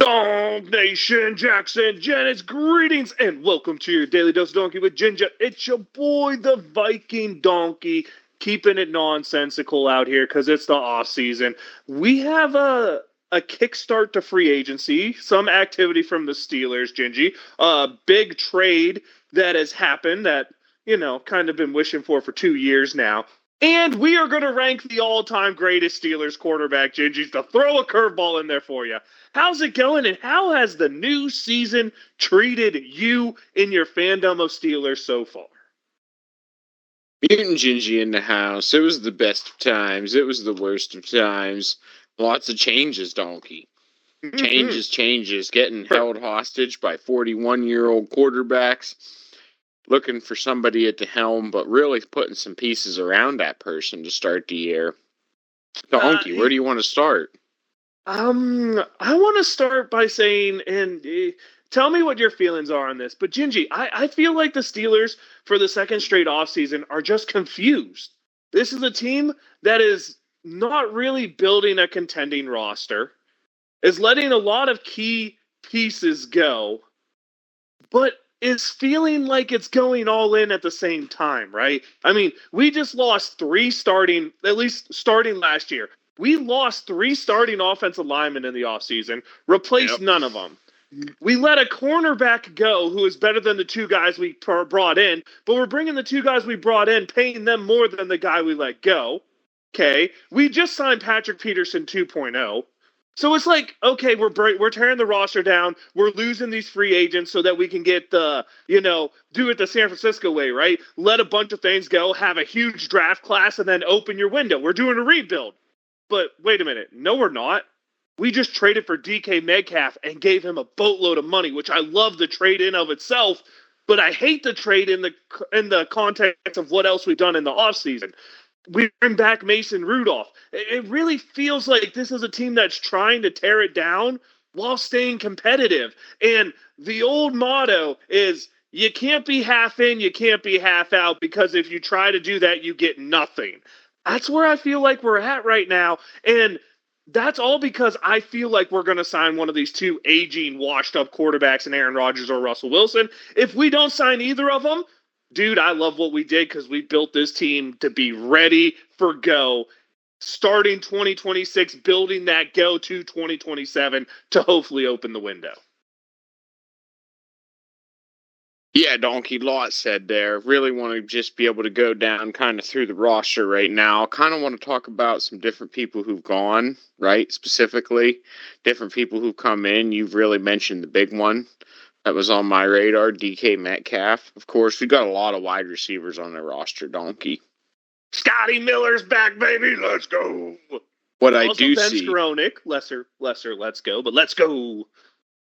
Donk Nation, Jackson, Janice, greetings, and welcome to your Daily Dose of Donkey with Ginger. It's your boy, the Viking Donkey, keeping it nonsensical out here because it's the off season. We have a kickstart to free agency, some activity from the Steelers, Gingy, a big trade that has happened that, kind of been wishing for 2 years now. And we are going to rank the all-time greatest Steelers quarterback, Gingy, to throw a curveball in there for you. How's it going, and how has the new season treated you in your fandom of Steelers so far? Mutant Gingy in the house. It was the best of times. It was the worst of times. Lots of changes, Donkey. Changes. Getting held hostage by 41-year-old quarterbacks. Looking for somebody at the helm, but really putting some pieces around that person to start the year. Donkey, where do you want to start? I want to start by saying, and tell me what your feelings are on this, but Gingy, I feel like the Steelers, for the second straight offseason, are just confused. This is a team that is not really building a contending roster, is letting a lot of key pieces go, but is feeling like it's going all in at the same time, right? I mean, we just lost at least starting last year. We lost 3 starting offensive linemen in the offseason, replaced none of them. We let a cornerback go who is better than the 2 guys we brought in, but we're bringing the 2 guys we brought in, paying them more than the guy we let go. Okay, we just signed Patrick Peterson 2.0. So it's like, okay, we're tearing the roster down. We're losing these free agents so that we can get do it the San Francisco way, right? Let a bunch of things go, have a huge draft class, and then open your window. We're doing a rebuild. But wait a minute. No, we're not. We just traded for DK Metcalf and gave him a boatload of money, which I love the trade in of itself, but I hate the trade in the context of what else we've done in the offseason. We bring back Mason Rudolph. It really feels like this is a team that's trying to tear it down while staying competitive. And the old motto is, you can't be half in, you can't be half out, because if you try to do that, you get nothing. That's where I feel like we're at right now. And that's all because I feel like we're going to sign one of these 2 aging, washed-up quarterbacks in Aaron Rodgers or Russell Wilson. If we don't sign either of them, dude, I love what we did because we built this team to be ready for go. Starting 2026, building that go to 2027 to hopefully open the window. Yeah, Donkey, lot said there. Really want to just be able to go down kind of through the roster right now. Kind of want to talk about some different people who've gone, right? Specifically, different people who've come in. You've really mentioned the big one that was on my radar, DK Metcalf. Of course, we've got a lot of wide receivers on the roster, Donkey. Scotty Miller's back, baby. Let's go. What also I do Ben see... Skowronek, lesser, let's go, but let's go.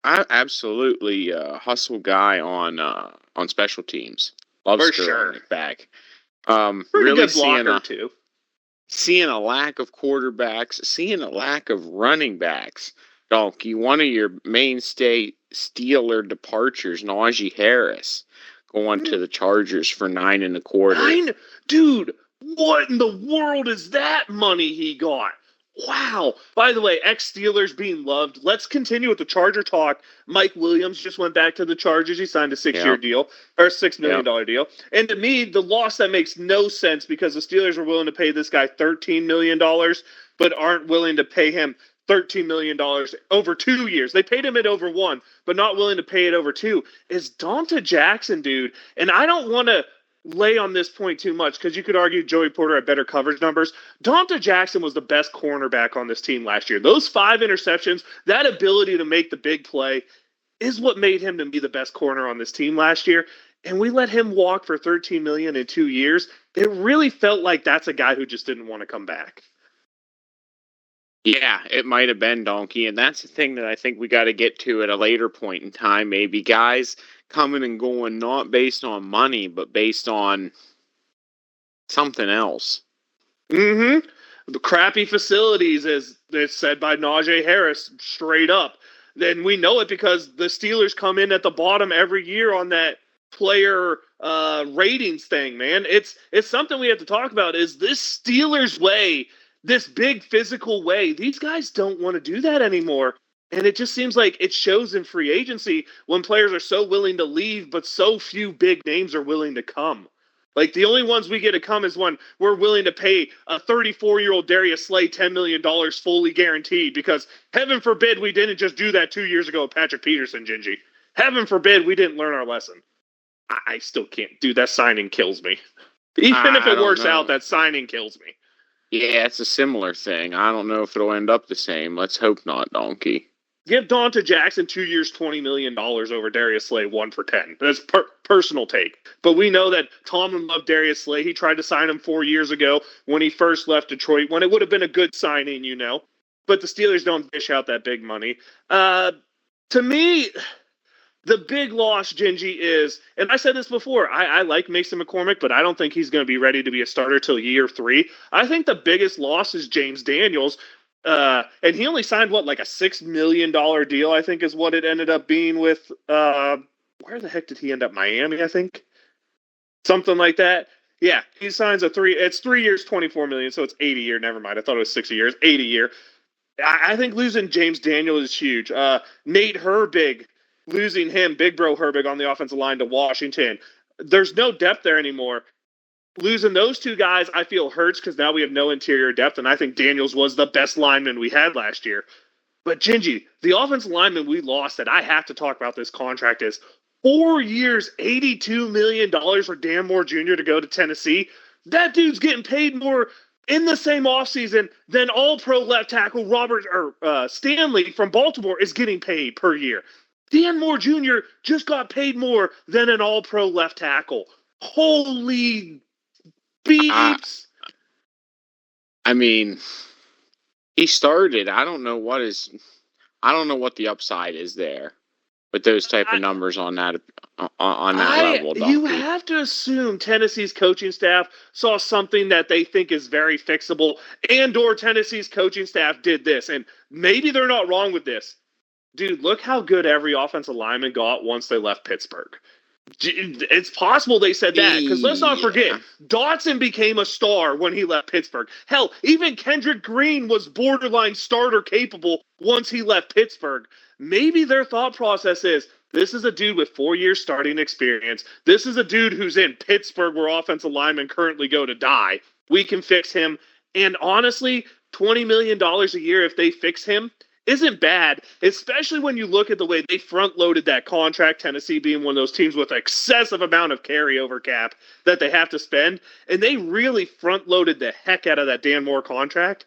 I absolutely hustle guy on special teams. Love Skowronek back. Pretty really good blocker, too. Seeing a lack of quarterbacks, seeing a lack of running backs. Donkey, one of your mainstay Steeler departures, Najee Harris, going to the Chargers for $9.25 million. Dude, what in the world is that money he got? Wow. By the way, ex-Steelers being loved. Let's continue with the Charger talk. Mike Williams just went back to the Chargers. He signed a 6-year deal, or $6 million deal. And to me, the loss that makes no sense because the Steelers are willing to pay this guy $13 million, but aren't willing to pay him $13 million over 2 years. They paid him it over 1, but not willing to pay it over 2. Is Donta Jackson, dude. And I don't want to lay on this point too much because you could argue Joey Porter had better coverage numbers. Donta Jackson was the best cornerback on this team last year. Those 5 interceptions, that ability to make the big play is what made him to be the best corner on this team last year. And we let him walk for $13 million in 2 years. It really felt like that's a guy who just didn't want to come back. Yeah, it might have been, Donkey, and that's the thing that I think we got to get to at a later point in time, maybe. Guys coming and going not based on money, but based on something else. The crappy facilities, as it's said by Najee Harris, straight up. Then we know it because the Steelers come in at the bottom every year on that player ratings thing, man. It's something we have to talk about. Is this Steelers way, this big physical way, these guys don't want to do that anymore. And it just seems like it shows in free agency when players are so willing to leave, but so few big names are willing to come. Like the only ones we get to come is when we're willing to pay a 34-year-old Darius Slay $10 million fully guaranteed because heaven forbid we didn't just do that 2 years ago with Patrick Peterson, Gingy. Heaven forbid we didn't learn our lesson. I still can't. Dude, that signing kills me. Even if I it don't works out, know. that signing kills me. Yeah, it's a similar thing. I don't know if it'll end up the same. Let's hope not, Donkey. Give Donta Jackson 2 years, $20 million over Darius Slay, 1 for 10. That's personal take. But we know that Tomlin loved Darius Slay. He tried to sign him 4 years ago when he first left Detroit, when it would have been a good signing, you know. But the Steelers don't dish out that big money. To me, the big loss, Gingy, is, and I said this before, I like Mason McCormick, but I don't think he's going to be ready to be a starter till year 3. I think the biggest loss is James Daniels. And he only signed, like a $6 million deal, I think is what it ended up being with, where the heck did he end up? Miami, I think? Something like that. Yeah, he signs it's 3 years, $24 million, so it's 80 a year. Never mind. I thought it was 6 a year. It's 80 a year. I think losing James Daniels is huge. Nate Herbig, losing him, Big Bro Herbig on the offensive line to Washington. There's no depth there anymore. Losing those two guys, I feel hurts because now we have no interior depth, and I think Daniels was the best lineman we had last year. But Gingy, the offensive lineman we lost that I have to talk about this contract is 4 years, $82 million for Dan Moore Jr. to go to Tennessee. That dude's getting paid more in the same offseason than all-pro left tackle Stanley from Baltimore is getting paid per year. Dan Moore Jr. just got paid more than an all-pro left tackle. Holy I, beeps. I mean, he started. I don't know what the upside is there with those type of numbers on that level, Donkey. You have to assume Tennessee's coaching staff saw something that they think is very fixable, and/or Tennessee's coaching staff did this, and maybe they're not wrong with this. Dude, look how good every offensive lineman got once they left Pittsburgh. It's possible they said that, because let's not forget, Dotson became a star when he left Pittsburgh. Hell, even Kendrick Green was borderline starter capable once he left Pittsburgh. Maybe their thought process is, this is a dude with 4 years starting experience. This is a dude who's in Pittsburgh where offensive linemen currently go to die. We can fix him. And honestly, $20 million a year if they fix him isn't bad, especially when you look at the way they front-loaded that contract, Tennessee being one of those teams with excessive amount of carryover cap that they have to spend, and they really front-loaded the heck out of that Dan Moore contract.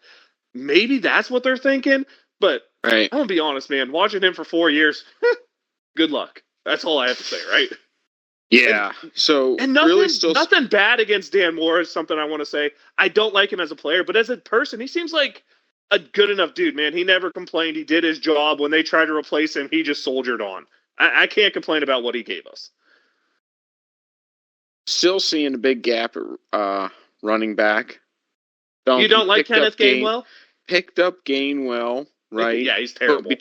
Maybe that's what they're thinking, but right. I'm going to be honest, man. Watching him for 4 years, good luck. That's all I have to say, right? Yeah. And nothing bad against Dan Moore is something I want to say. I don't like him as a player, but as a person, he seems like a good enough dude, man. He never complained. He did his job. When they tried to replace him, he just soldiered on. I can't complain about what he gave us. Still seeing a big gap at running back. You don't like Kenneth Gainwell? Picked up Gainwell, right? Yeah, he's terrible.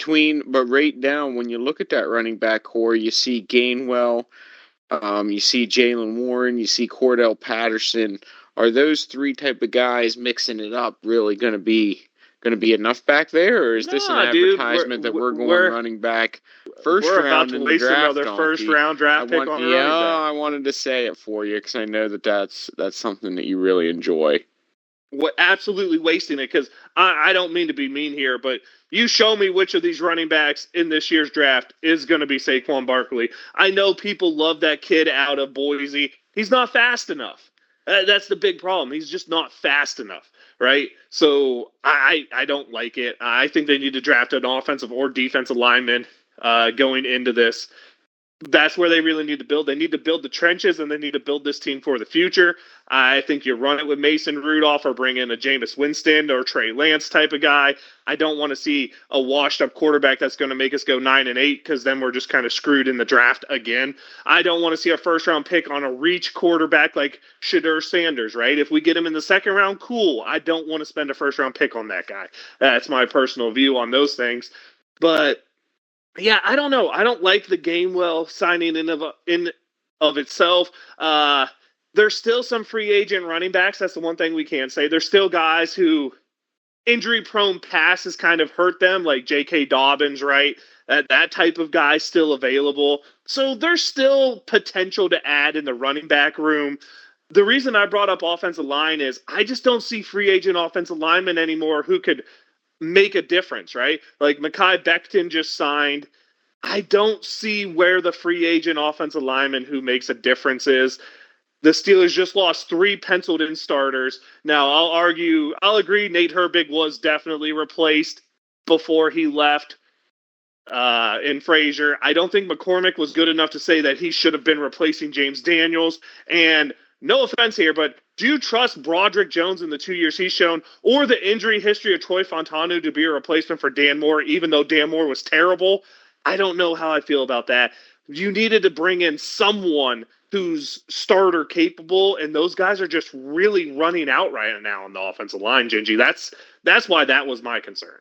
But right down, when you look at that running back core, you see Gainwell, you see Jalen Warren, you see Cordell Patterson. Are those three type of guys mixing it up really going to be enough back there, or is this an advertisement that we're going running back first round in the draft? We're about to waste another first round draft pick on running back. I wanted to say it for you because I know that's something that you really enjoy. Absolutely wasting it, because I don't mean to be mean here, but you show me which of these running backs in this year's draft is going to be Saquon Barkley. I know people love that kid out of Boise. He's not fast enough. That's the big problem. He's just not fast enough, right? So I don't like it. I think they need to draft an offensive or defensive lineman going into this. That's where they really need to build. They need to build the trenches, and they need to build this team for the future. I think you run it with Mason Rudolph or bring in a Jameis Winston or Trey Lance type of guy. I don't want to see a washed-up quarterback that's going to make us go 9-8, because then we're just kind of screwed in the draft again. I don't want to see a first-round pick on a reach quarterback like Shedeur Sanders, right? If we get him in the second round, cool. I don't want to spend a first-round pick on that guy. That's my personal view on those things. But yeah, I don't know. I don't like the Gainwell signing in of itself. There's still some free agent running backs. That's the one thing we can say. There's still guys who injury-prone passes kind of hurt them, like J.K. Dobbins, right? That type of guy still available. So there's still potential to add in the running back room. The reason I brought up offensive line is I just don't see free agent offensive linemen anymore who could make a difference, right? Like Mekhi Becton just signed. I don't see where the free agent offensive lineman who makes a difference is. The Steelers just lost 3 penciled in starters. Now, I'll agree Nate Herbig was definitely replaced before he left in Frazier. I don't think McCormick was good enough to say that he should have been replacing James Daniels. And no offense here, but do you trust Broderick Jones in the 2 years he's shown, or the injury history of Troy Fontanu to be a replacement for Dan Moore, even though Dan Moore was terrible? I don't know how I feel about that. You needed to bring in someone who's starter capable, and those guys are just really running out right now on the offensive line, Gingy. That's why that was my concern.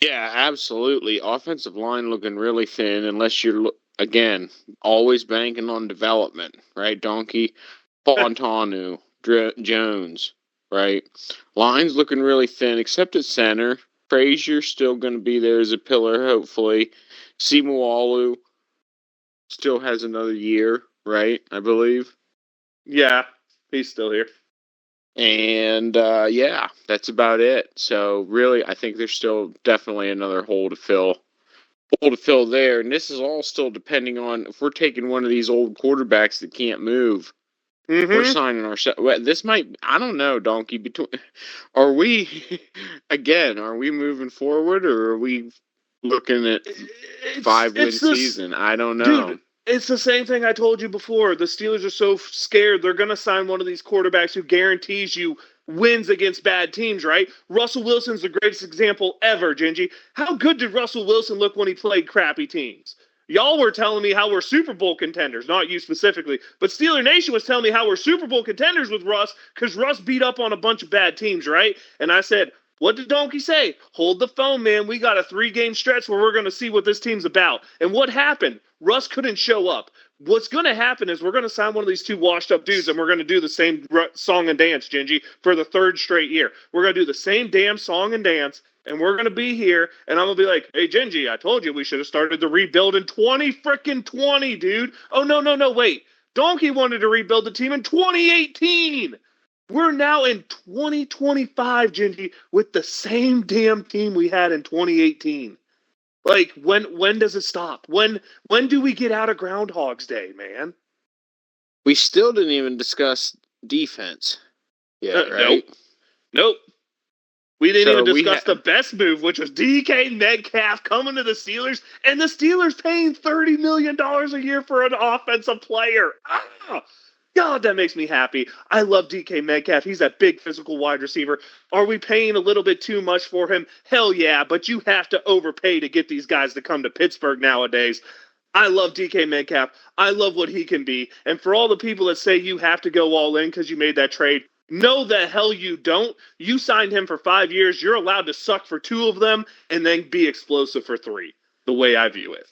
Yeah, absolutely. Offensive line looking really thin unless you're, again, always banking on development, right? Donkey, Fontanu, Jones, right? Line's looking really thin, except at center. Frazier's still going to be there as a pillar, hopefully. Simualu still has another year, right? I believe. Yeah, he's still here. And yeah, that's about it. So really, I think there's still definitely another hole to fill. Hole to fill there, and this is all still depending on if we're taking one of these old quarterbacks that can't move. We're signing ourselves. Well, this might. I don't know, Donkey. Are we again? Are we moving forward, or are we looking at 5-win season? I don't know. Dude, it's the same thing I told you before. The Steelers are so scared they're going to sign one of these quarterbacks who guarantees you wins against bad teams, right? Russell Wilson's the greatest example ever, Gingy. How good did Russell Wilson look when he played crappy teams? Y'all were telling me how we're Super Bowl contenders, not you specifically, but Steeler Nation was telling me how we're Super Bowl contenders with Russ because Russ beat up on a bunch of bad teams, right? And I said, what did Donkey say? Hold the phone, man. We got a 3-game stretch where we're going to see what this team's about. And what happened? Russ couldn't show up. What's going to happen is we're going to sign one of these 2 washed up dudes and we're going to do the same song and dance, Gingy, for the 3rd straight year. We're going to do the same damn song and dance, and we're going to be here, and I'm going to be like, hey, Gingy, I told you we should have started the rebuild in 2020, dude. Oh, no, wait. Donkey wanted to rebuild the team in 2018. We're now in 2025, Gingy, with the same damn team we had in 2018. Like, when does it stop? When do we get out of Groundhog's Day, man? We still didn't even discuss defense. Yeah, right? Nope. We didn't even discuss the best move, which was DK Metcalf coming to the Steelers, and the Steelers paying $30 million a year for an offensive player. God, that makes me happy. I love DK Metcalf. He's that big physical wide receiver. Are we paying a little bit too much for him? Hell yeah, but you have to overpay to get these guys to come to Pittsburgh nowadays. I love DK Metcalf. I love what he can be. And for all the people that say you have to go all in because you made that trade, no, the hell you don't. You signed him for 5 years. You're allowed to suck for 2 of them and then be explosive for 3, the way I view it.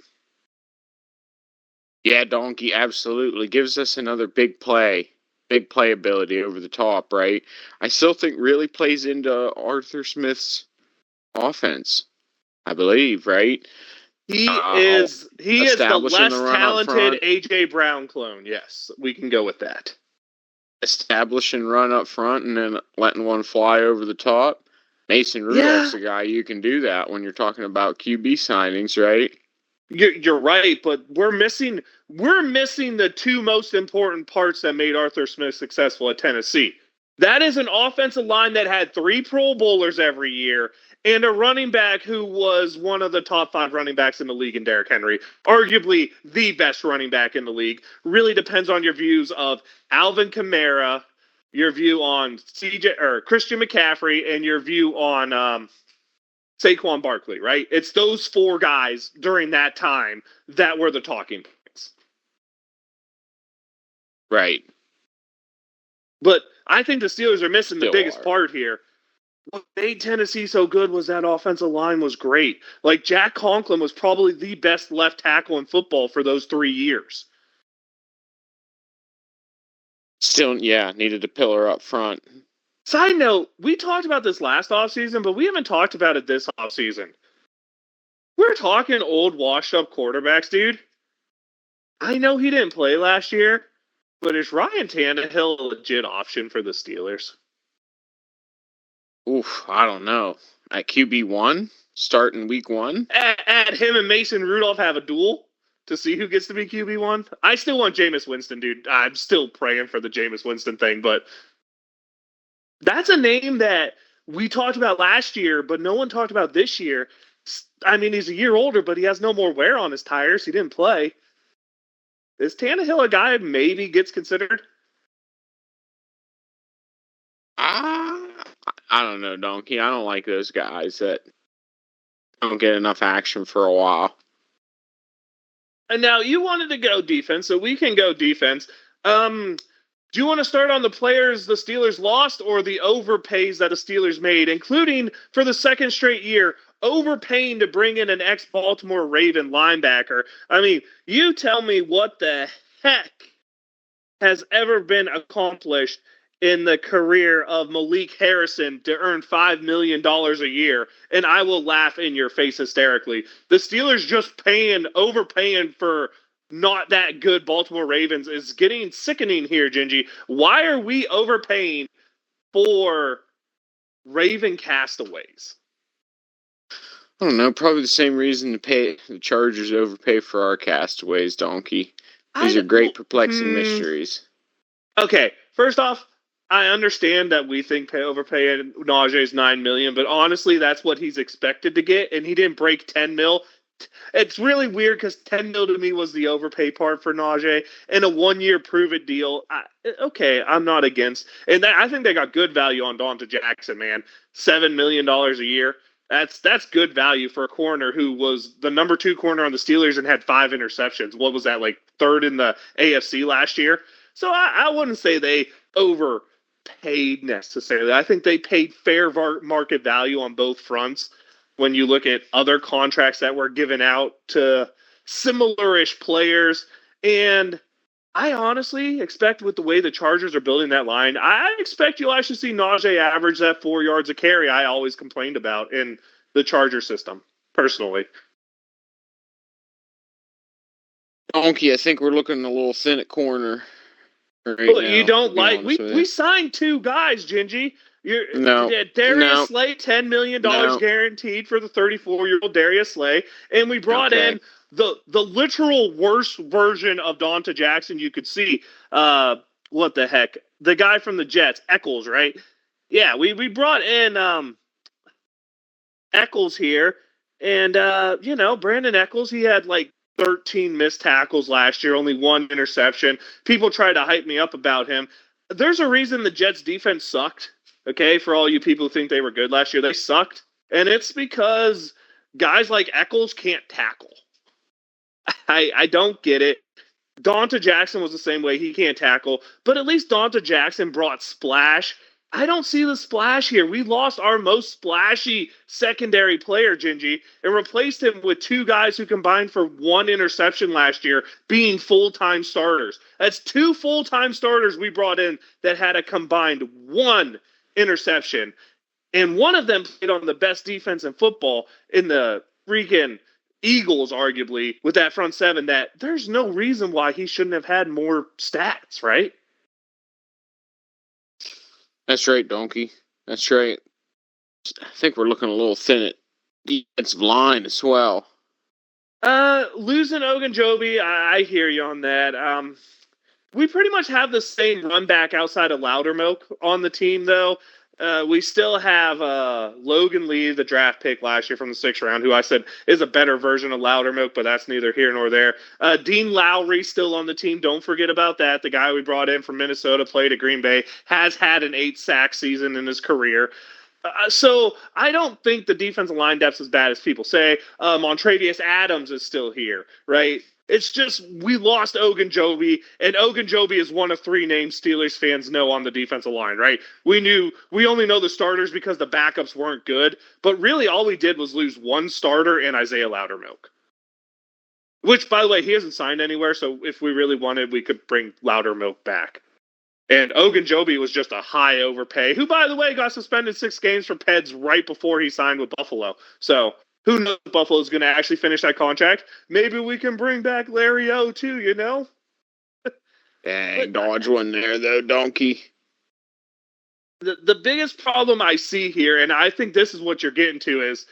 Yeah, Donkey absolutely gives us another big playability over the top, right? I still think really plays into Arthur Smith's offense, I believe, right? He is the less talented AJ Brown clone. Yes, we can go with that. Establishing run up front and then letting one fly over the top. Mason Rudolph's a guy you can do that when you're talking about QB signings, right? You're right, but we're missing the 2 most important parts that made Arthur Smith successful at Tennessee. That is an offensive line that had 3 Pro Bowlers every year and a running back who was one of the top 5 running backs in the league in Derrick Henry, arguably the best running back in the league. Really depends on your views of Alvin Kamara, your view on Christian McCaffrey, and your view on Saquon Barkley, right? It's those 4 guys during that time that were the talking points. Right. But I think the Steelers are missing the biggest part here. What made Tennessee so good was that offensive line was great. Like, Jack Conklin was probably the best left tackle in football for those 3 years. Still, yeah, needed a pillar up front. Side note, we talked about this last offseason, but we haven't talked about it this offseason. We're talking old washed up quarterbacks, dude. I know he didn't play last year, but is Ryan Tannehill a legit option for the Steelers? Oof, I don't know. At QB1, starting week 1? At him and Mason Rudolph have a duel to see who gets to be QB1. I still want Jameis Winston, dude. I'm still praying for the Jameis Winston thing, but that's a name that we talked about last year, but no one talked about this year. I mean, he's a year older, but he has no more wear on his tires. He didn't play. Is Tannehill a guy maybe gets considered? I don't know, Donkey. I don't like those guys that don't get enough action for a while. And now you wanted to go defense, so we can go defense. Do you want to start on the players the Steelers lost or the overpays that the Steelers made, including for the second straight year, overpaying to bring in an ex-Baltimore Raven linebacker? I mean, you tell me what the heck has ever been accomplished in the career of Malik Harrison to earn $5 million a year, and I will laugh in your face hysterically. The Steelers just overpaying for not that good Baltimore Ravens is getting sickening here, Gingy. Why are we overpaying for Raven castaways? I don't know. Probably the same reason the Chargers overpay for our castaways, Donkey. These are great, perplexing mysteries. Okay, first off, I understand that we think overpaying Najee's $9 million, but honestly, that's what he's expected to get, and he didn't break 10 mil. It's really weird because 10 mil to me was the overpay part for Najee, and a 1-year prove-it deal. Okay, I'm not against, and I think they got good value on Donta Jackson, man. $7 million a year. That's good value for a corner who was the number 2 corner on the Steelers and had 5 interceptions. What was that, like third in the AFC last year? So I wouldn't say they overpaid necessarily. I think they paid fair market value on both fronts when you look at other contracts that were given out to similar-ish players. And I honestly expect with the way the Chargers are building that line, I expect you'll actually see Najee average that 4 yards a carry I always complained about in the Charger system, personally. Donkey, I think we're looking a little thin at corner. Right now, you don't like we signed 2 guys, Gingy. Darius Slay, $10 million guaranteed for the 34-year-old Darius Slay, and we brought in the literal worst version of Donta Jackson you could see. What the heck? The guy from the Jets, Eccles, right? Yeah, we brought in Eccles here, and Brandon Eccles, he had like 13 missed tackles last year, only 1 interception. People try to hype me up about him. There's a reason the Jets defense sucked, okay? For all you people who think they were good last year, they sucked. And it's because guys like Eccles can't tackle. I don't get it. Donta Jackson was the same way. He can't tackle. But at least Donta Jackson brought splash. I don't see the splash here. We lost our most splashy secondary player, Gingy, and replaced him with 2 guys who combined for 1 interception last year, being full-time starters. That's 2 full-time starters we brought in that had a combined 1 interception. And one of them played on the best defense in football in the freaking Eagles, arguably, with that front 7, that there's no reason why he shouldn't have had more stats, right? That's right, Donkey. That's right. I think we're looking a little thin at defensive line as well. Losing Ogunjobi, I hear you on that. We pretty much have the same run back outside of Loudermilk on the team, though. We still have Logan Lee, the draft pick last year from the 6th round, who I said is a better version of Loudermilk, but that's neither here nor there. Dean Lowry still on the team. Don't forget about that. The guy we brought in from Minnesota, played at Green Bay, has had an 8-sack season in his career. So I don't think the defensive line depth is as bad as people say. Montravius Adams is still here, right? It's just we lost Ogunjobi, and Ogunjobi is one of 3 names Steelers fans know on the defensive line, right? We only know the starters because the backups weren't good, but really all we did was lose 1 starter and Isaiah Loudermilk. Which, by the way, he hasn't signed anywhere, so if we really wanted, we could bring Loudermilk back. And Ogunjobi was just a high overpay, who, by the way, got suspended 6 games for PEDs right before he signed with Buffalo. So who knows if Buffalo's going to actually finish that contract. Maybe we can bring back Larry O, too, you know? Dang, But dodge one there, though, donkey. the biggest problem I see here, and I think this is what you're getting to, is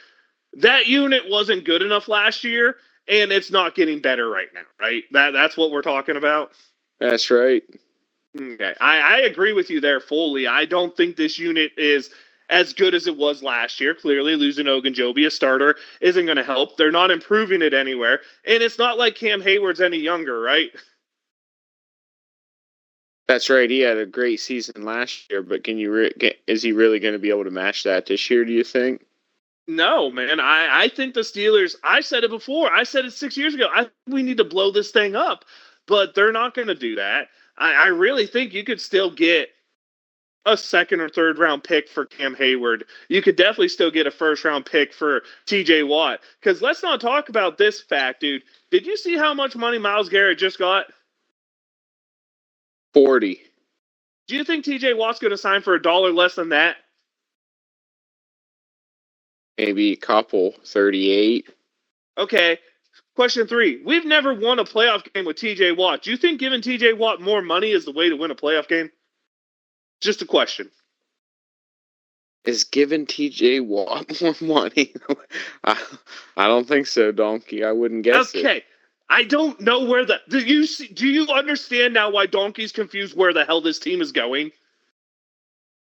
that unit wasn't good enough last year, and it's not getting better right now, right? That's what we're talking about. That's right. Okay, I agree with you there fully. I don't think this unit is as good as it was last year. Clearly, losing Ogunjobi, a starter, isn't going to help. They're not improving it anywhere, and it's not like Cam Hayward's any younger, right? That's right. He had a great season last year, but is he really going to be able to match that this year, do you think? No, man. I think the Steelers, I said it before. I said it 6 years ago. I think we need to blow this thing up, but they're not going to do that. I really think you could still get a second or third round pick for Cam Hayward. You could definitely still get a first round pick for TJ Watt. Because let's not talk about this fact, dude. Did you see how much money Myles Garrett just got? 40. Do you think TJ Watt's going to sign for $1 less than that? Maybe a couple. 38. Okay. Question 3. We've never won a playoff game with TJ Watt. Do you think giving TJ Watt more money is the way to win a playoff game? Just a question. Is giving TJ Watt more money? I, I don't think so, donkey. I wouldn't guess it. Okay. I don't know where the do you understand now why Donkey's confused where the hell this team is going?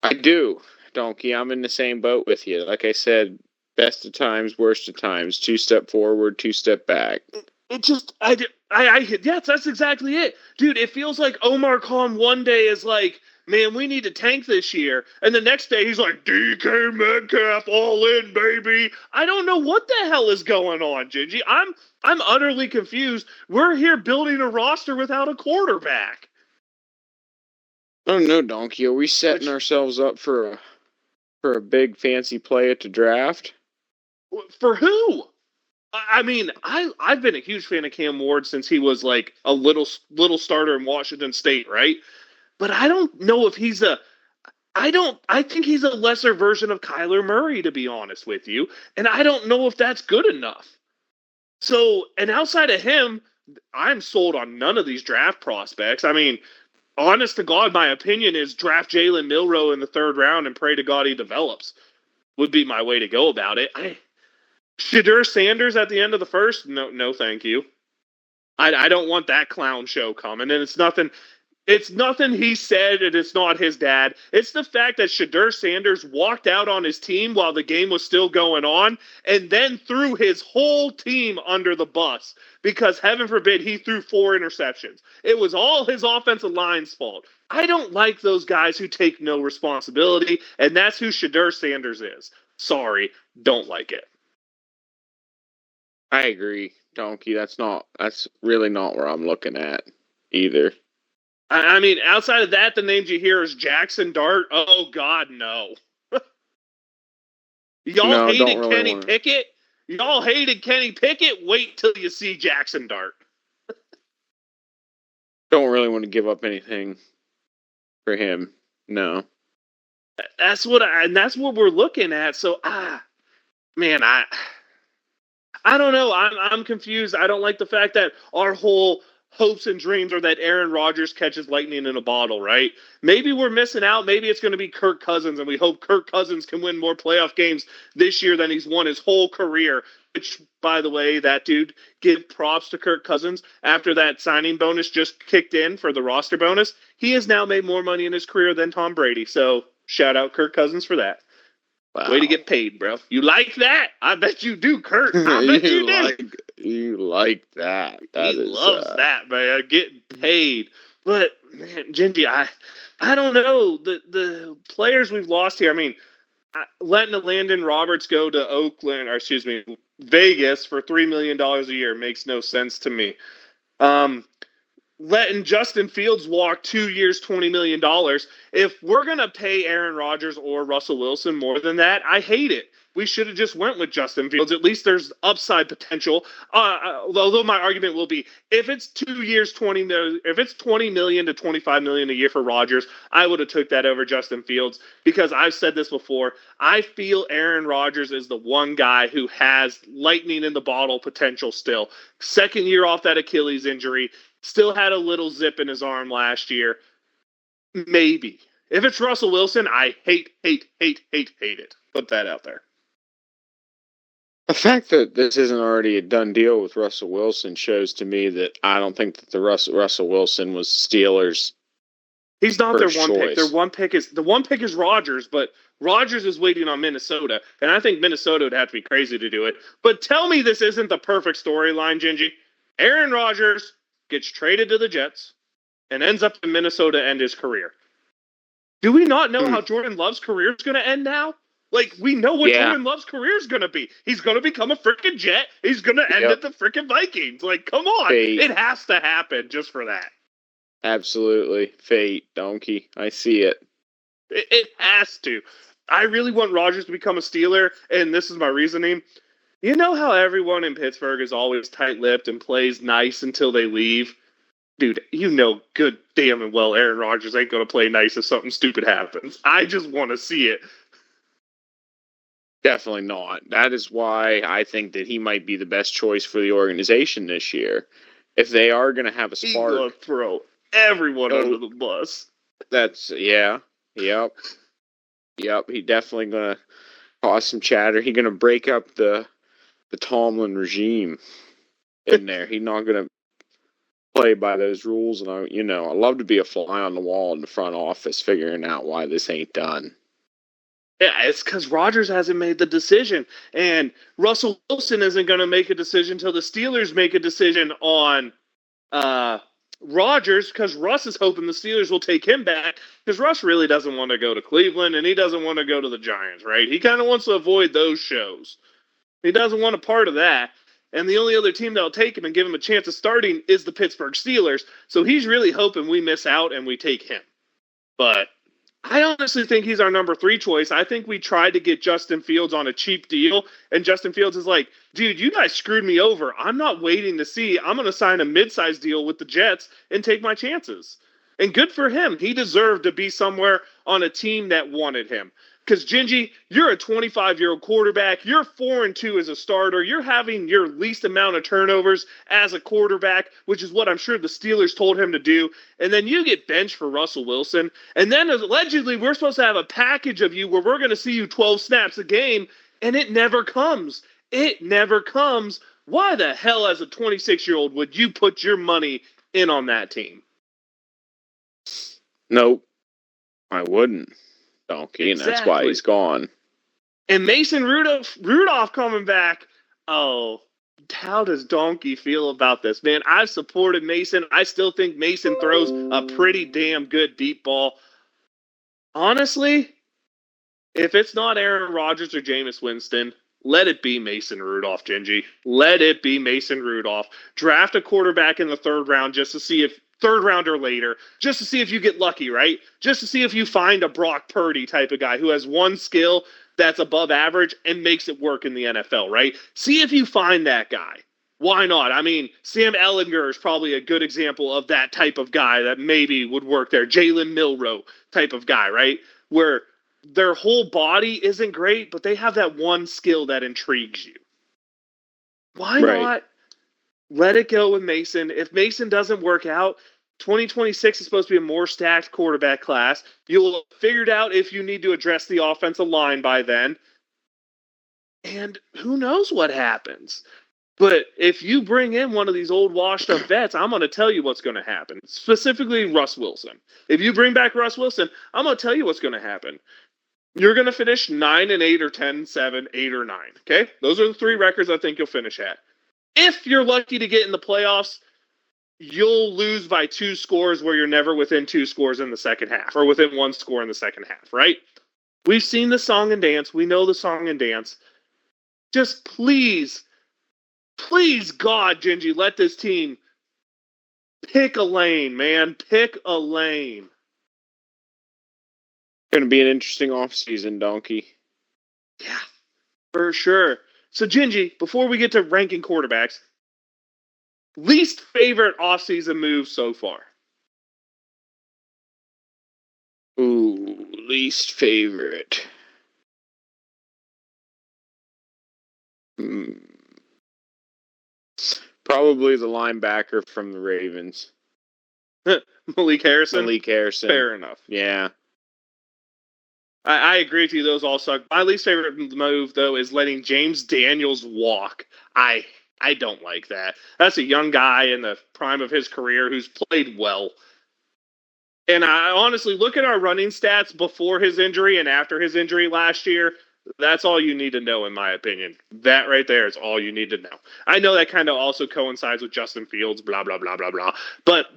I do, donkey. I'm in the same boat with you. Like I said, best of times, worst of times. 2 step forward, 2 step back. It just yes, that's exactly it, dude. It feels like Omar Khan one day is like, man, we need to tank this year, and the next day he's like, DK Metcalf all in, baby. I don't know what the hell is going on, Gingy. I'm utterly confused. We're here building a roster without a quarterback. Oh no, donkey. Are we setting ourselves up for a big fancy play at the draft? For who? I mean, I've been a huge fan of Cam Ward since he was like a little starter in Washington State, right? But I don't know if he's a I think he's a lesser version of Kyler Murray, to be honest with you. And I don't know if that's good enough. So, and outside of him, I'm sold on none of these draft prospects. I mean, honest to God, my opinion is draft Jalen Milroe in the 3rd round and pray to God he develops would be my way to go about it. Shadur Sanders at the end of the 1st? No, thank you. I don't want that clown show coming. And it's nothing. It's nothing he said, and it's not his dad. It's the fact that Shadur Sanders walked out on his team while the game was still going on and then threw his whole team under the bus because, heaven forbid, he threw 4 interceptions. It was all his offensive line's fault. I don't like those guys who take no responsibility, and that's who Shadur Sanders is. Sorry, don't like it. I agree, donkey. That's really not where I'm looking at either. I mean, outside of that, the names you hear is Jackson Dart. Oh, God, no. Y'all hated really Kenny Pickett? Y'all hated Kenny Pickett? Wait till you see Jackson Dart. Don't really want to give up anything for him. No. That's what we're looking at. So, man, I don't know. I'm confused. I don't like the fact that our whole hopes and dreams are that Aaron Rodgers catches lightning in a bottle, right? Maybe we're missing out. Maybe it's going to be Kirk Cousins, and we hope Kirk Cousins can win more playoff games this year than he's won his whole career. Which, by the way, that dude, give props to Kirk Cousins. After that signing bonus just kicked in for the roster bonus, he has now made more money in his career than Tom Brady. So shout out Kirk Cousins for that. Wow. Way to get paid, bro. You like that? I bet you do, Kurt. I bet you do. You like that. He loves that, man. Getting paid. But, man, Gingy, I don't know. The players we've lost here, I mean, letting Landon Roberts go to Vegas for $3 million a year makes no sense to me. Letting Justin Fields walk 2 years, $20 million. If we're going to pay Aaron Rodgers or Russell Wilson more than that, I hate it. we should have just went with Justin Fields. At least there's upside potential. Although my argument will be, if it's 2 years, if it's $20 million to $25 million a year for Rodgers, I would have took that over Justin Fields, because I've said this before. I feel Aaron Rodgers is the one guy who has lightning in the bottle potential still. Second year off that Achilles injury, still had a little zip in his arm last year. Maybe. If it's Russell Wilson, I hate it. Put that out there. The fact that this isn't already a done deal with Russell Wilson shows to me that I don't think that the Russell Wilson was Steelers. He's not their one choice. pick. The one pick is Rodgers, but Rodgers is waiting on Minnesota, and I think Minnesota would have to be crazy to do it. But tell me this isn't the perfect storyline, Gingy. Aaron Rodgers gets traded to the Jets and ends up in Minnesota to end his career. Do we not know how Jordan Love's career is going to end now? Like, we know what Jordan Love's career is going to be. He's going to become a freaking Jet. He's going to end at the freaking Vikings. Like, come on. Fate. It has to happen just for that. Absolutely. Fate, donkey. I see it. It has to. I really want Rodgers to become a Steeler, and this is my reasoning. You know how everyone in Pittsburgh is always tight-lipped and plays nice until they leave? Dude, you know good damn and well Aaron Rodgers ain't going to play nice if something stupid happens. I just want to see it. Definitely not. That is why I think that he might be the best choice for the organization this year. If they are going to have a spark. He's going to throw everyone under the bus. That's, Yep. He definitely going to cause some chatter. He's going to break up the Tomlin regime in there. He's not going to play by those rules, and I love to be a fly on the wall in the front office figuring out why this ain't done. Yeah, it's because Rodgers hasn't made the decision, and Russell Wilson isn't going to make a decision until the Steelers make a decision on Rodgers, because Russ is hoping the Steelers will take him back, because Russ really doesn't want to go to Cleveland, and he doesn't want to go to the Giants, right? He kind of wants to avoid those shows. He doesn't want a part of that. And the only other team that'll take him and give him a chance of starting is the Pittsburgh Steelers. So he's really hoping we miss out and we take him. But I honestly think he's our number 3 choice. I think we tried to get Justin Fields on a cheap deal, and Justin Fields is like, dude, you guys screwed me over. I'm not waiting to see. I'm going to sign a mid-size deal with the Jets and take my chances. And good for him. He deserved to be somewhere on a team that wanted him. Because, Gingy, you're a 25-year-old quarterback. You're 4-2 as a starter. You're having your least amount of turnovers as a quarterback, which is what I'm sure the Steelers told him to do. And then you get benched for Russell Wilson. And then allegedly we're supposed to have a package of you where we're going to see you 12 snaps a game, and it never comes. It never comes. Why the hell, as a 26-year-old, would you put your money in on that team? Nope, I wouldn't. Donkey, and that's why he's gone. And Mason Rudolph coming back. Oh, how does Donkey feel about this? Man, I've supported Mason. I still think Mason throws a pretty damn good deep ball. Honestly, if it's not Aaron Rodgers or Jameis Winston, let it be Mason Rudolph, Gingy. Let it be Mason Rudolph. Draft a quarterback in the 3rd round just to see if 3rd round or later, just to see if you get lucky, right? Just to see if you find a Brock Purdy type of guy who has one skill that's above average and makes it work in the NFL, right? See if you find that guy. Why not? I mean, Sam Ehlinger is probably a good example of that type of guy that maybe would work there. Jalen Milroe type of guy, right? Where their whole body isn't great, but they have that one skill that intrigues you. Why not let it go with Mason? If Mason doesn't work out, 2026 is supposed to be a more stacked quarterback class. You'll have figured out if you need to address the offensive line by then. And who knows what happens. But if you bring in one of these old washed-up vets, I'm going to tell you what's going to happen. Specifically, Russ Wilson. If you bring back Russ Wilson, I'm going to tell you what's going to happen. You're going to finish 9-8 or 10-7, 8 or 9. Okay? Those are the 3 records I think you'll finish at. If you're lucky to get in the playoffs, you'll lose by 2 scores where you're never within 2 scores in the second half, or within 1 score in the second half, right? We've seen the song and dance. We know the song and dance. Just please, God, Gingy, let this team pick a lane, man. Pick a lane. Going to be an interesting offseason, Donkey. Yeah. For sure. So, Gingy, before we get to ranking quarterbacks, least favorite offseason move so far? Ooh, least favorite. Hmm. Probably the linebacker from the Ravens. Malik Harrison? Malik Harrison. Fair enough. Yeah. I agree with you. Those all suck. My least favorite move, though, is letting James Daniels walk. I I don't like that. That's a young guy in the prime of his career who's played well. And I honestly look at our running stats before his injury and after his injury last year. That's all you need to know, in my opinion. That right there is all you need to know. I know that kind of also coincides with Justin Fields, blah blah blah blah blah. But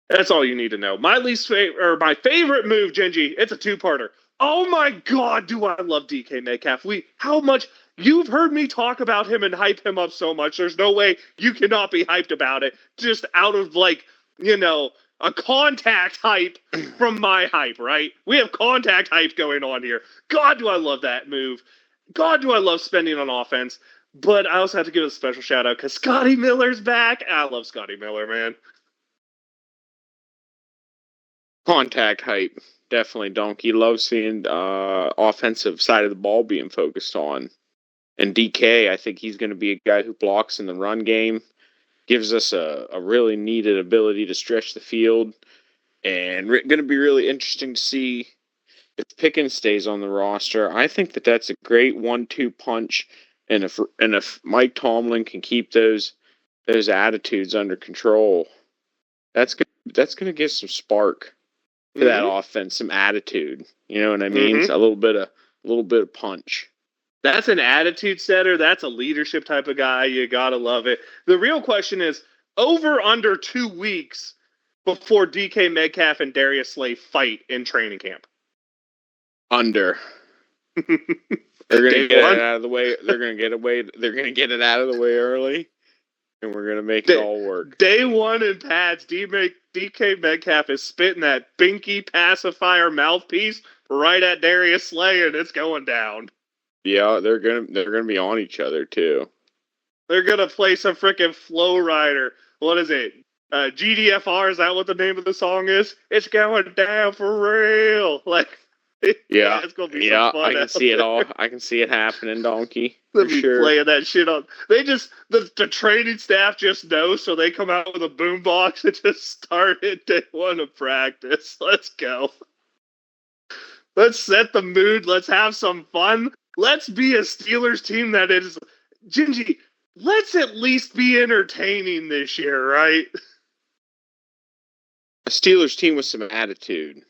that's all you need to know. My least favorite, or my favorite move, Genji. It's a two-parter. Oh my God, do I love DK Metcalf? How much you've heard me talk about him and hype him up so much. There's no way you cannot be hyped about it. Just out of a contact hype from my hype, right? We have contact hype going on here. God, do I love that move. God, do I love spending on offense. But I also have to give a special shout out because Scotty Miller's back. I love Scotty Miller, man. Contact hype. Definitely Donkey loves seeing offensive side of the ball being focused on. And DK, I think he's going to be a guy who blocks in the run game, gives us a really needed ability to stretch the field, and going to be really interesting to see if Pickens stays on the roster. I think that's a great 1-2 punch, and if Mike Tomlin can keep those attitudes under control, that's going to give some spark to that offense, some attitude. You know what I mean? Mm-hmm. A little bit of punch. That's an attitude setter. That's a leadership type of guy. You gotta love it. The real question is over under 2 weeks before DK Metcalf and Darius Slay fight in training camp. Under. They're gonna get it out of the way. They're gonna get it out of the way early, and we're gonna make it all work. Day one in pads, DK Metcalf is spitting that binky pacifier mouthpiece right at Darius Slay, and it's going down. Yeah, they're gonna be on each other too. They're gonna play some freaking Flow Rider. What is it? GDFR, is that what the name of the song is? It's going down for real. Yeah, it's gonna be some fun. I can see it all. I can see it happening, Donkey. They'll be playing that shit on. The training staff just knows, so they come out with a boombox and just started day one of practice. Let's go. Let's set the mood. Let's have some fun. Let's be a Steelers team that is, Gingy, let's at least be entertaining this year, right? A Steelers team with some attitude.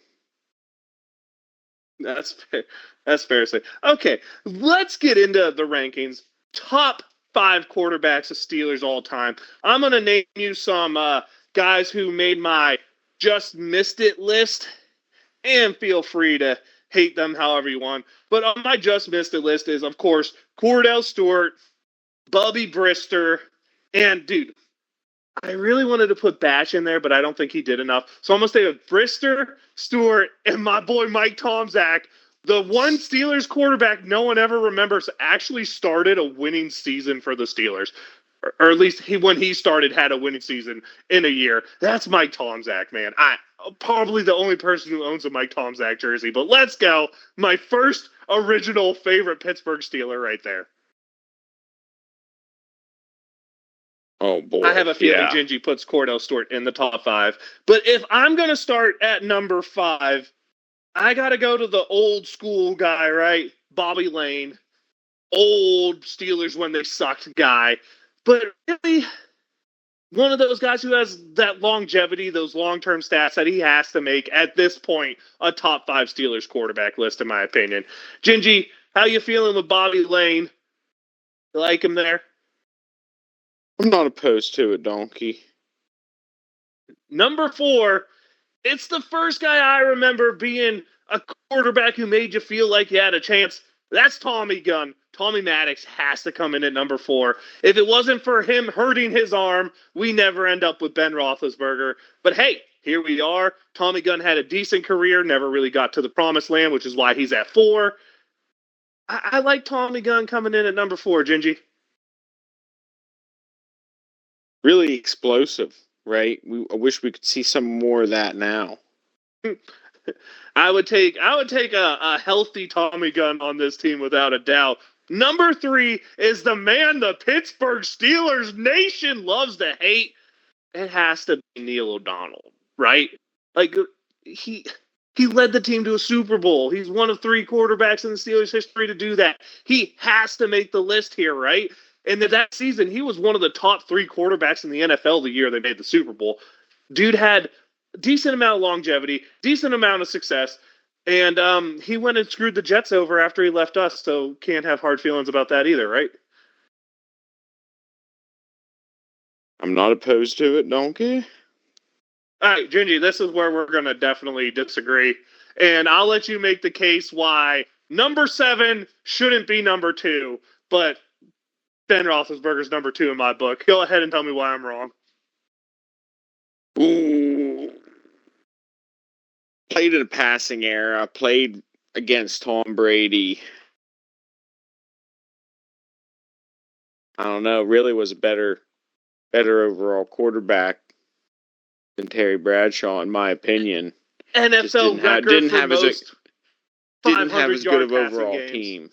That's fair. That's fair to say. Okay, let's get into the rankings. Top 5 quarterbacks of Steelers all time. I'm going to name you some guys who made my just missed it list, and feel free to hate them however you want. But on my just missed it list is, of course, Cordell Stewart, Bubby Brister, and, dude, I really wanted to put Batch in there, but I don't think he did enough. So I'm going to stay with Brister, Stewart, and my boy Mike Tomczak. The one Steelers quarterback no one ever remembers actually started a winning season for the Steelers. Or at least when he started had a winning season in a year. That's Mike Tomczak, man. I'm probably the only person who owns a Mike Tomczak jersey. But let's go. My first original favorite Pittsburgh Steeler right there. Oh, boy. I have a feeling Gingy puts Cordell Stewart in the top 5. But if I'm going to start at number 5, I got to go to the old school guy, right? Bobby Lane. Old Steelers when they sucked guy. But really, one of those guys who has that longevity, those long-term stats that he has to make, at this point, a top 5 Steelers quarterback list, in my opinion. Gingy, how you feeling with Bobby Lane? You like him there? I'm not opposed to it, Donkey. Number 4, it's the first guy I remember being a quarterback who made you feel like you had a chance. That's Tommy Gunn. Tommy Maddox has to come in at number 4. If it wasn't for him hurting his arm, we never end up with Ben Roethlisberger. But hey, here we are. Tommy Gunn had a decent career, never really got to the promised land, which is why he's at 4. I like Tommy Gunn coming in at number 4, Gingy. Really explosive, right? I wish we could see some more of that now. I would take a healthy Tommy Gunn on this team without a doubt. Number 3 is the man the Pittsburgh Steelers nation loves to hate. It has to be Neil O'Donnell, right? Like he he led the team to a Super Bowl. He's one of 3 quarterbacks in the Steelers' history to do that. He has to make the list here, right? And that season, he was one of the top 3 quarterbacks in the NFL the year they made the Super Bowl. Dude had decent amount of longevity, decent amount of success, and he went and screwed the Jets over after he left us. So can't have hard feelings about that either, right? I'm not opposed to it, Donkey. All right, Gingy, this is where we're going to definitely disagree. And I'll let you make the case why number 7 shouldn't be number 2, but Ben Roethlisberger's number 2 in my book. Go ahead and tell me why I'm wrong. Ooh. Played in a passing era, played against Tom Brady. I don't know, really was a better overall quarterback than Terry Bradshaw, in my opinion. NFL record for most didn't have 500 as good yard of passing overall games. team.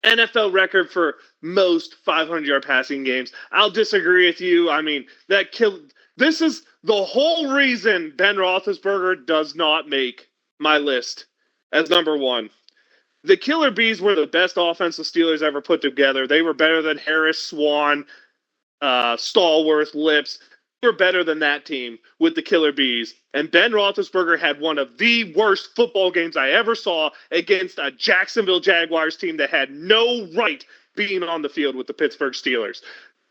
NFL record for most 500-yard passing games. I'll disagree with you. I mean, that killed. This is the whole reason Ben Roethlisberger does not make my list as number 1. The Killer Bees were the best offense the Steelers ever put together. They were better than Harris, Swan, Stallworth, Lips. They were better than that team with the Killer Bees. And Ben Roethlisberger had one of the worst football games I ever saw against a Jacksonville Jaguars team that had no right being on the field with the Pittsburgh Steelers.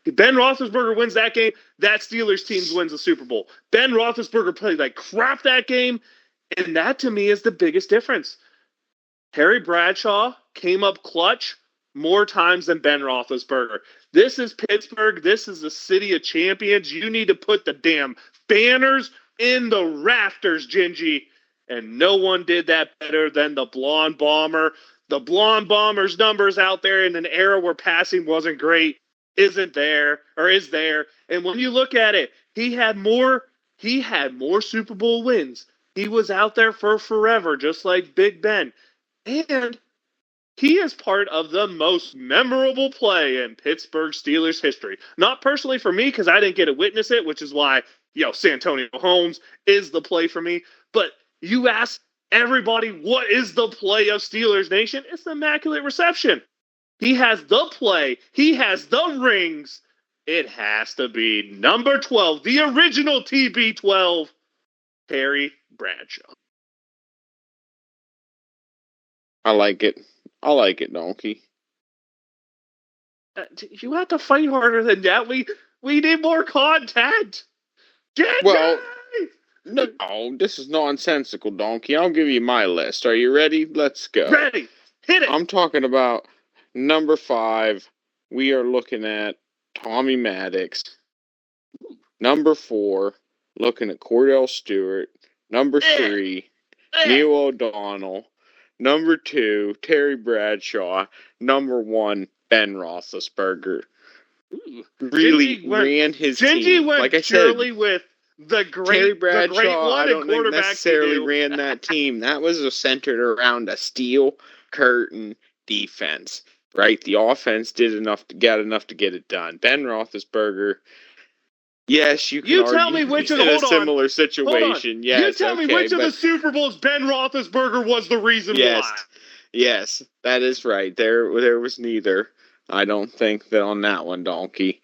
If Ben Roethlisberger wins that game, that Steelers team wins the Super Bowl. Ben Roethlisberger played like crap that game, and that to me is the biggest difference. Terry Bradshaw came up clutch more times than Ben Roethlisberger. This is Pittsburgh. This is the city of champions. You need to put the damn banners in the rafters, Gingy. And no one did that better than the Blonde Bomber. The Blonde Bomber's numbers out there in an era where passing wasn't great isn't there or is there. And when you look at it, he had more Super Bowl wins. He was out there for forever, just like Big Ben. And he is part of the most memorable play in Pittsburgh Steelers history. Not personally for me, because I didn't get to witness it, which is why, Santonio Holmes is the play for me. But you ask everybody, what is the play of Steelers Nation? It's the Immaculate Reception. He has the play. He has the rings. It has to be number 12, the original TB12, Terry Bradshaw. I like it. Donkey. You have to fight harder than that. We need more content. Well, no, this is nonsensical, Donkey. I'll give you my list. Are you ready? Let's go. Ready. Hit it. I'm talking about number 5. We are looking at Tommy Maddox. Number 4, looking at Cordell Stewart. Number 3, Neil O'Donnell. Number 2, Terry Bradshaw. Number 1, Ben Roethlisberger. Really ran his team. Went like I said, with the great Terry Bradshaw. The great one I don't think necessarily ran that team. That was centered around a steel curtain defense, right? The offense got enough to get it done. Ben Roethlisberger. Yes, you can tell me which of a similar situation. Yes, you tell me which of the Super Bowls Ben Roethlisberger was the reason why. Yes, that is right. There was neither. I don't think that on that one, Donkey.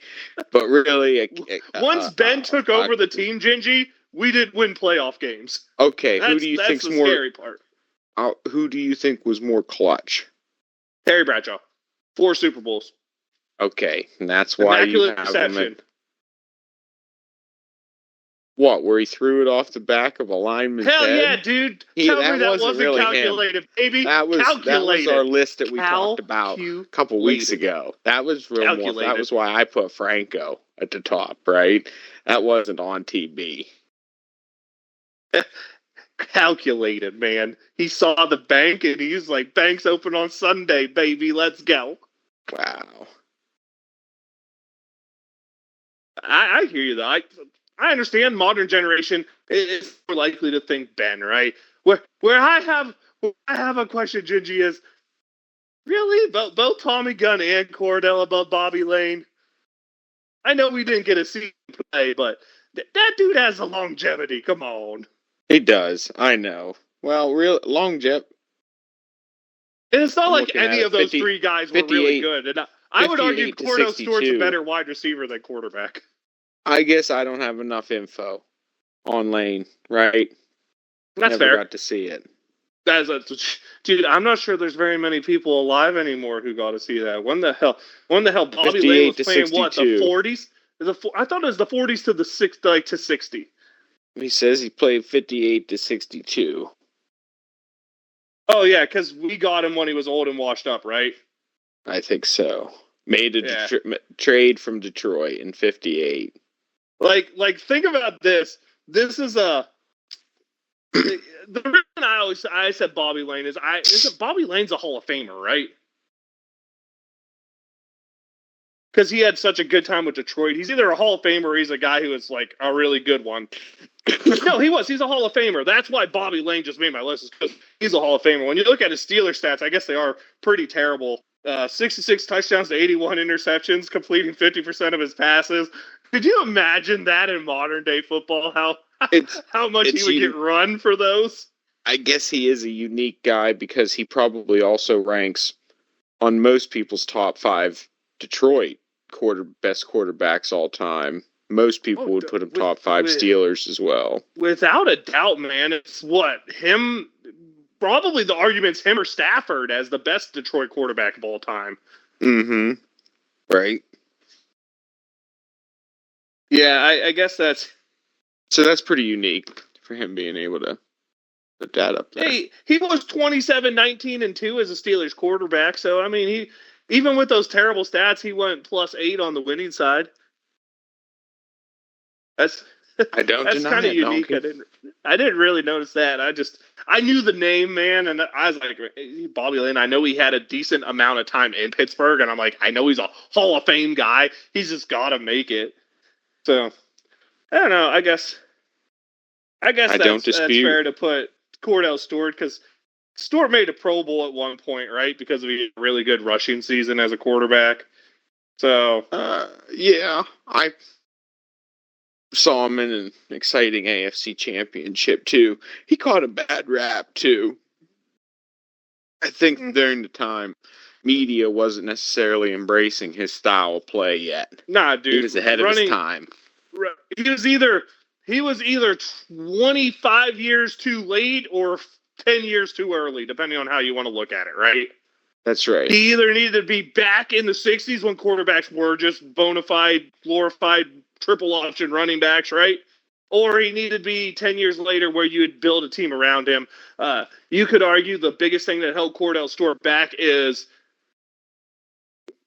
But really, once Ben took over the team, Gingy, we did win playoff games. Okay, who do you think's the scary part? Who do you think was more clutch? Terry Bradshaw, 4 Super Bowls. Okay, and that's why Immaculate you have Reception. him. What, where he threw it off the back of a lineman's head? Hell yeah, dude. Tell me that wasn't really calculated, baby. That was our list that we talked about a couple weeks ago. That was real more. That was why I put Franco at the top, right? That wasn't on TB. calculated, man. He saw the bank and he's like, bank's open on Sunday, baby. Let's go. Wow. I hear you, though. I understand modern generation is more likely to think Ben, right? Where I have a question, Gingy, is really both Tommy Gunn and Cordell above Bobby Lane. I know we didn't get to see him play, but that dude has a longevity. Come on. He does. I know. Well, real long Jep. And it's not I'm like looking at any it, of those 50, three guys were really 58, good. And I would argue 58 to Cordell Stewart's a 62. better wide receiver than quarterback. I guess I don't have enough info on Lane, right? That's Never fair. got to see it. Dude, I'm not sure there's very many people alive anymore who got to see that. When the hell Bobby Lane was playing 62. what, the 40s? I thought it was the 40s to the 60. He says he played 58 to 62. Oh yeah, because we got him when he was old and washed up, right? I think so. Made a trade from Detroit in 58. Like think about this. This is the reason I said Bobby Lane is Bobby Lane's a Hall of Famer, right? Because he had such a good time with Detroit. He's either a Hall of Famer or he's a guy who is like a really good one. No, he was. He's a Hall of Famer. That's why Bobby Lane just made my list, is because he's a Hall of Famer. When you look at his Steelers stats, I guess they are pretty terrible. 66 touchdowns to 81 interceptions, completing 50% of his passes. Could you imagine that in modern day football? How much he would get run for those? I guess he is a unique guy because he probably also ranks on most people's top 5 Detroit best quarterbacks all time. Most people would put him top 5 Steelers as well. Without a doubt, man. It's him. Probably the argument's him or Stafford as the best Detroit quarterback of all time. Mm-hmm. Right. Yeah, I guess that's... So that's pretty unique for him being able to put that up there. Hey, he was 27-19-2 as a Steelers quarterback. So, I mean, even with those terrible stats, he went +8 on the winning side. That's kind of unique. I didn't really notice that. I knew the name, man, and I was like, Bobby Lane. I know he had a decent amount of time in Pittsburgh, and I'm like, I know he's a Hall of Fame guy. He's just got to make it. So I don't know. I guess that's fair to put Cordell Stewart, because Stewart made a Pro Bowl at one point, right? Because of a really good rushing season as a quarterback. So yeah, I saw him in an exciting AFC championship too. He caught a bad rap too. I think during the time, media wasn't necessarily embracing his style of play yet. Nah, dude, he was ahead of his time. He was either 25 years too late or 10 years too early, depending on how you want to look at it, right? That's right. He either needed to be back in the 60s when quarterbacks were just bona fide, glorified triple option running backs, right? Or he needed to be 10 years later where you would build a team around him. You could argue the biggest thing that held Cordell Stewart back is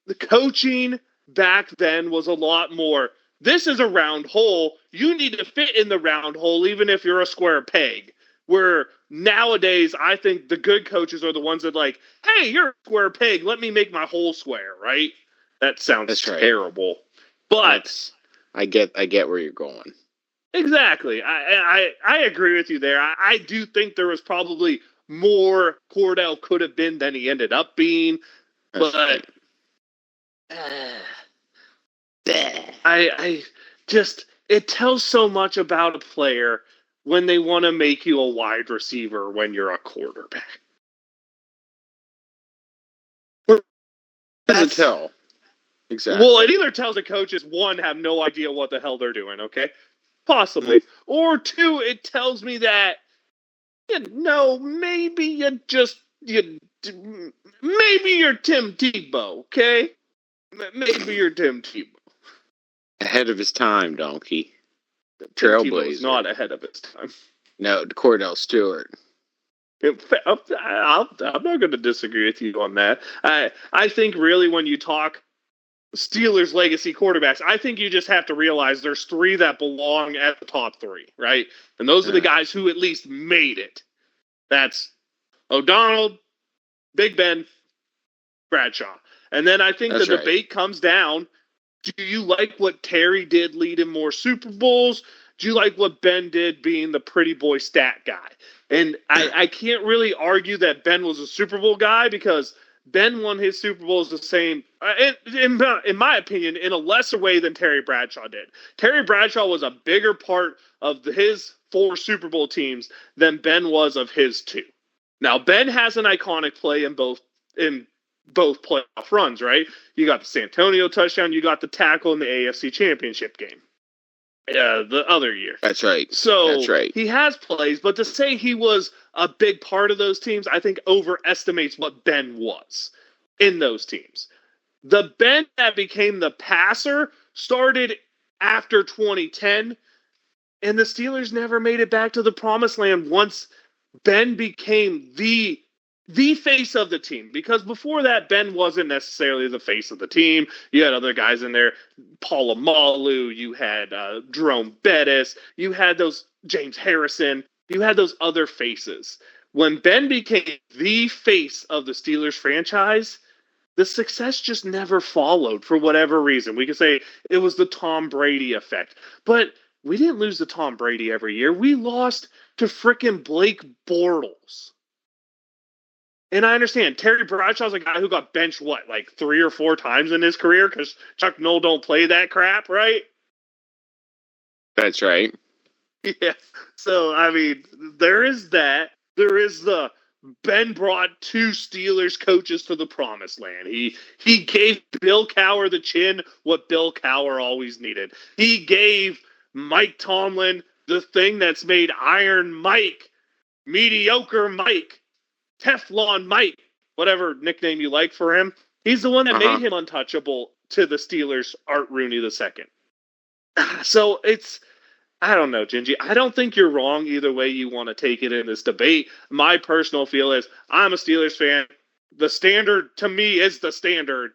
the coaching back then was a lot more, this is a round hole. You need to fit in the round hole even if you're a square peg. Where nowadays, I think the good coaches are the ones that like, hey, you're a square peg. Let me make my hole square, right? That sounds terrible. But I get where you're going. Exactly. I agree with you there. I do think there was probably more Cordell could have been than he ended up being. But I just, it tells so much about a player when they want to make you a wide receiver when you're a quarterback. Doesn't tell. Exactly. Well, it either tells the coaches, one, have no idea what the hell they're doing, okay? Possibly. Mm-hmm. Or two, it tells me that, maybe you're Tim Tebow, okay? Maybe you're Tim Tebow. Ahead of his time, donkey. Trailblazer. Not ahead of his time. No, Cordell Stewart. I'm not going to disagree with you on that. I think really when you talk Steelers legacy quarterbacks. I think you just have to realize there's three that belong at the top three, right? And those are the guys who at least made it. That's O'Donnell, Big Ben, Bradshaw. And then I think the debate comes down, do you like what Terry did leading more Super Bowls? Do you like what Ben did being the pretty boy stat guy? And I can't really argue that Ben was a Super Bowl guy because Ben won his Super Bowls the same, in my opinion, in a lesser way than Terry Bradshaw did. Terry Bradshaw was a bigger part of his 4 Super Bowl teams than Ben was of his 2. Now, Ben has an iconic play in both playoff runs, right? You got the Santonio touchdown, you got the tackle in the AFC Championship game. The other year. That's right. So that's right. He has plays, but to say he was a big part of those teams, I think overestimates what Ben was in those teams. The Ben that became the passer started after 2010, and the Steelers never made it back to the promised land once Ben became the face of the team, because before that, Ben wasn't necessarily the face of the team. You had other guys in there, Paul Amalu, you had Jerome Bettis, you had those James Harrison, you had those other faces. When Ben became the face of the Steelers franchise, the success just never followed for whatever reason. We could say it was the Tom Brady effect, but we didn't lose to Tom Brady every year. We lost to frickin' Blake Bortles. And I understand Terry Bradshaw's a guy who got benched, like 3 or 4 times in his career because Chuck Noll don't play that crap, right? That's right. Yeah. So, I mean, there is that. There is the Ben brought 2 Steelers coaches to the promised land. He gave Bill Cowher the chin, what Bill Cowher always needed. He gave Mike Tomlin the thing that's made Iron Mike, Mediocre Mike, Teflon Mike, whatever nickname you like for him. He's the one that made him untouchable to the Steelers' Art Rooney II. So I don't know, Gingy. I don't think you're wrong either way you want to take it in this debate. My personal feel is I'm a Steelers fan. The standard to me is the standard.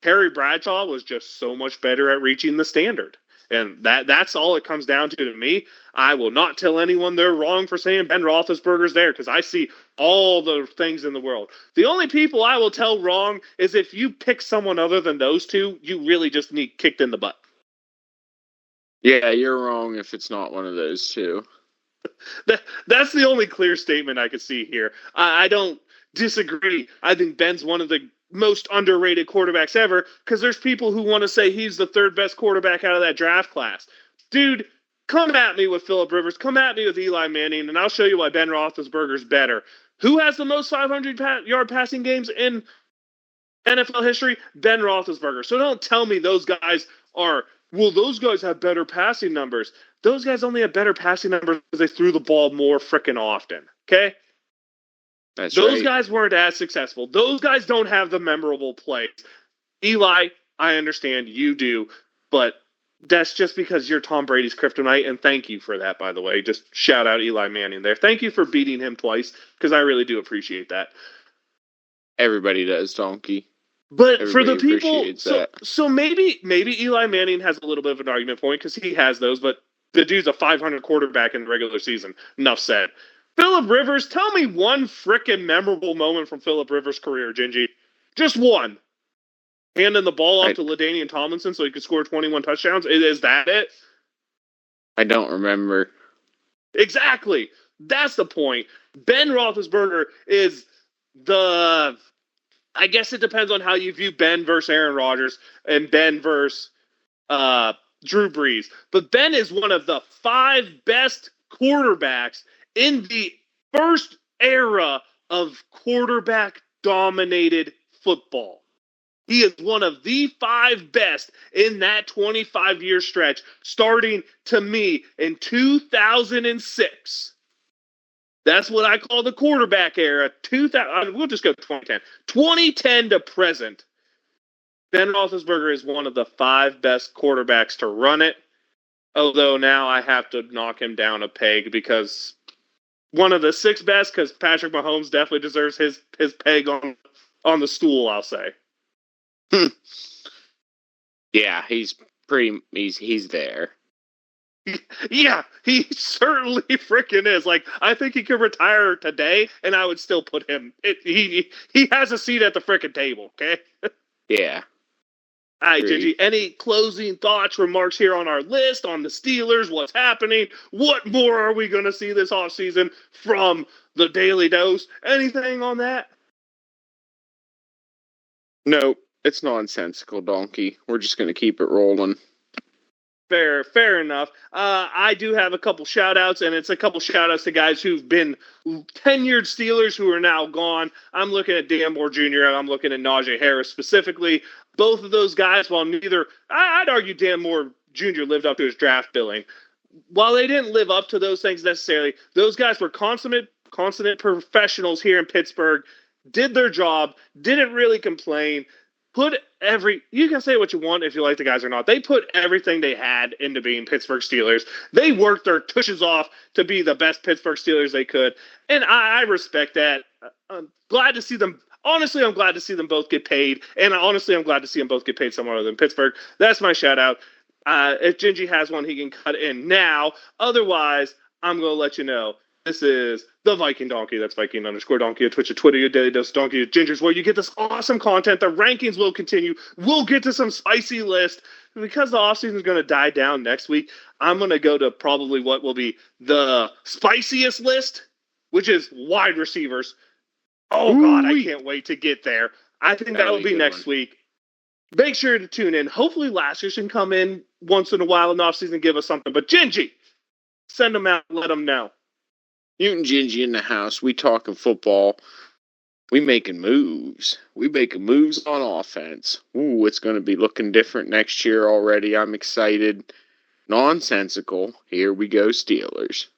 Terry Bradshaw was just so much better at reaching the standard. And that's all it comes down to me. I will not tell anyone they're wrong for saying Ben Roethlisberger's there because I see all the things in the world. The only people I will tell wrong is if you pick someone other than those 2, you really just need kicked in the butt. Yeah, you're wrong if it's not one of those 2. That's the only clear statement I could see here. I don't disagree. I think Ben's one of the most underrated quarterbacks ever because there's people who want to say he's the 3rd best quarterback out of that draft class. Dude, come at me with Phillip Rivers, come at me with Eli Manning, and I'll show you why Ben Roethlisberger's better. Who has the most 500-yard passing games in NFL history? Ben Roethlisberger. So don't tell me those guys have better passing numbers. Those guys only have better passing numbers because they threw the ball more frickin' often. Okay? Those guys weren't as successful. Those guys don't have the memorable plays. Eli, I understand you do, but that's just because you're Tom Brady's kryptonite, and thank you for that, by the way. Just shout out Eli Manning there. Thank you for beating him twice, because I really do appreciate that. Everybody does, Donkey. But for the people, so maybe Eli Manning has a little bit of an argument point because he has those, but the dude's a 500 quarterback in the regular season. Enough said. Phillip Rivers, tell me one frickin' memorable moment from Phillip Rivers' career, Gingy. Just one. Handing the ball off to LaDainian Tomlinson so he could score 21 touchdowns. Is that it? I don't remember. Exactly. That's the point. Ben Roethlisberger is the... I guess it depends on how you view Ben versus Aaron Rodgers and Ben versus Drew Brees. But Ben is one of the 5 best quarterbacks in the first era of quarterback-dominated football. He is one of the 5 best in that 25-year stretch, starting to me in 2006. That's what I call the quarterback era. We'll just go 2010. 2010 to present. Ben Roethlisberger is one of the 5 best quarterbacks to run it. Although now I have to knock him down a peg because one of the 6 best, because Patrick Mahomes definitely deserves his peg on the stool, I'll say. Yeah, he's there. Yeah, he certainly freaking is. Like, I think he could retire today, and I would still put him. He has a seat at the freaking table. Okay. Yeah. All right, Agreed. Gingy. Any closing thoughts, remarks here on our list on the Steelers? What's happening? What more are we going to see this offseason from the Daily Dose? Anything on that? No, it's nonsensical, donkey. We're just gonna keep it rolling. Fair enough. I do have a couple shout outs, and it's a couple shout outs to guys who've been tenured Steelers who are now gone. I'm looking at Dan Moore Jr., and I'm looking at Najee Harris specifically. Both of those guys, while neither, I'd argue Dan Moore Jr. lived up to his draft billing. While they didn't live up to those things necessarily, those guys were consummate professionals here in Pittsburgh, did their job, didn't really complain, you can say what you want if you like the guys or not. They put everything they had into being Pittsburgh Steelers. They worked their tushes off to be the best Pittsburgh Steelers they could, and I respect that. I'm glad to see them. Honestly, I'm glad to see them both get paid, and honestly, I'm glad to see them both get paid somewhere other than Pittsburgh. That's my shout out. If Gingy has one, he can cut in now. Otherwise, I'm going to let you know. This is the Viking Donkey. That's Viking _ Donkey at Twitch, at Twitter, your Daily Dose Donkey at Gingers, where you get this awesome content. The rankings will continue. We'll get to some spicy list. Because the offseason is going to die down next week, I'm going to go to probably what will be the spiciest list, which is wide receivers. Oh, God, I can't wait to get there. I think that will be next week. Make sure to tune in. Hopefully, Lashers can come in once in a while in the offseason and give us something. But Gingy, send them out. Let them know. You and Gingy in the house. We talking football. We making moves. We making moves on offense. Ooh, it's going to be looking different next year already. I'm excited. Nonsensical. Here we go, Steelers.